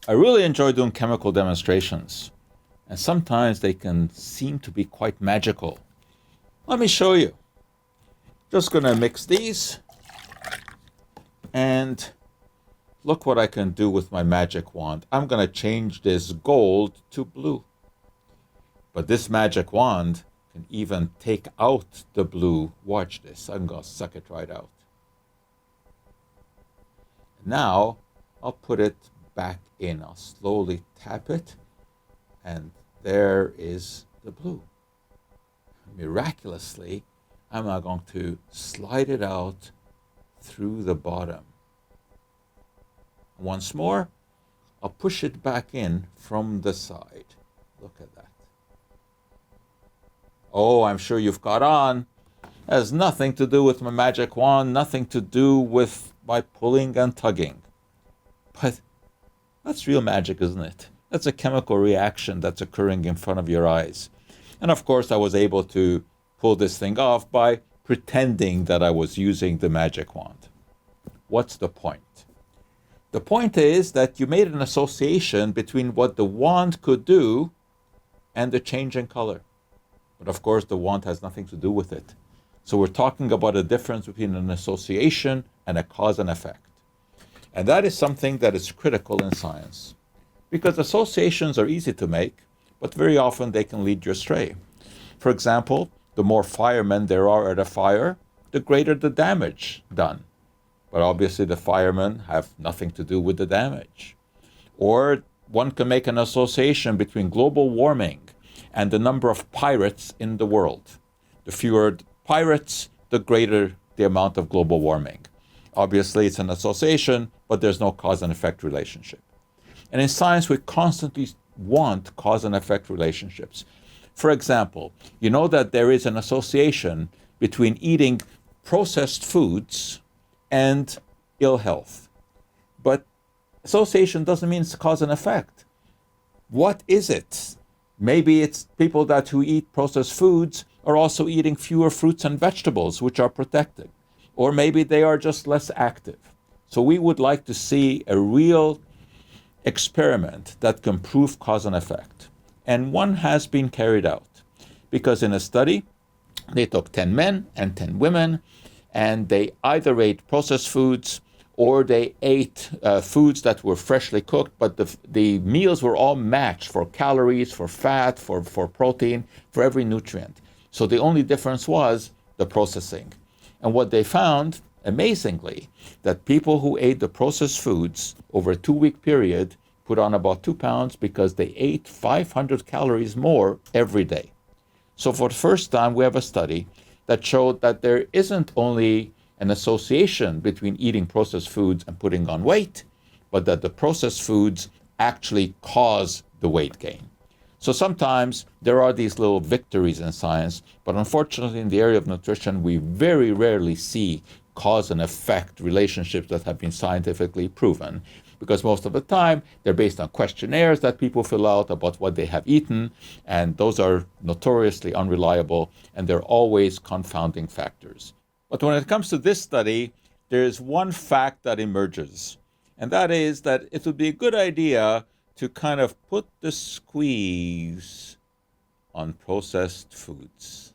I really enjoy doing chemical demonstrations, and sometimes they can seem to be quite magical. Let me show you. Just gonna mix these, and look what I can do with my magic wand. I'm gonna change this gold to blue. But this magic wand can even take out the blue. Watch this, I'm gonna suck it right out. Now, I'll put it back in. I'll slowly tap it, and there is the blue. Miraculously, I'm now going to slide it out through the bottom. Once more, I'll push it back in from the side. Look at that. Oh, I'm sure you've caught on. It has nothing to do with my magic wand, nothing to do with my pulling and tugging. But that's real magic, isn't it? That's a chemical reaction that's occurring in front of your eyes. And of course, I was able to pull this thing off by pretending that I was using the magic wand. What's the point? The point is that you made an association between what the wand could do and the change in color. But of course, the wand has nothing to do with it. So we're talking about a difference between an association and a cause and effect. And that is something that is critical in science. Because associations are easy to make, but very often they can lead you astray. For example, the more firemen there are at a fire, the greater the damage done. But obviously the firemen have nothing to do with the damage. Or one can make an association between global warming and the number of pirates in the world. The fewer pirates, the greater the amount of global warming. Obviously it's an association, but there's no cause and effect relationship. And in science, we constantly want cause and effect relationships. For example, you know that there is an association between eating processed foods and ill health. But association doesn't mean it's cause and effect. What is it? Maybe it's people who eat processed foods are also eating fewer fruits and vegetables, which are protected. Or maybe they are just less active. So we would like to see a real experiment that can prove cause and effect. And one has been carried out. Because in a study, they took 10 men and 10 women, and they either ate processed foods or they ate foods that were freshly cooked, but the meals were all matched for calories, for fat, for protein, for every nutrient. So the only difference was the processing. And what they found, amazingly, that people who ate the processed foods over a 2-week period put on about 2 pounds because they ate 500 calories more every day. So for the first time, we have a study that showed that there isn't only an association between eating processed foods and putting on weight, but that the processed foods actually cause the weight gain. So sometimes there are these little victories in science, but unfortunately in the area of nutrition, we very rarely see cause and effect relationships that have been scientifically proven, because most of the time they're based on questionnaires that people fill out about what they have eaten, and those are notoriously unreliable, and they're always confounding factors. But when it comes to this study, there's one fact that emerges, and that is that it would be a good idea to kind of put the squeeze on processed foods.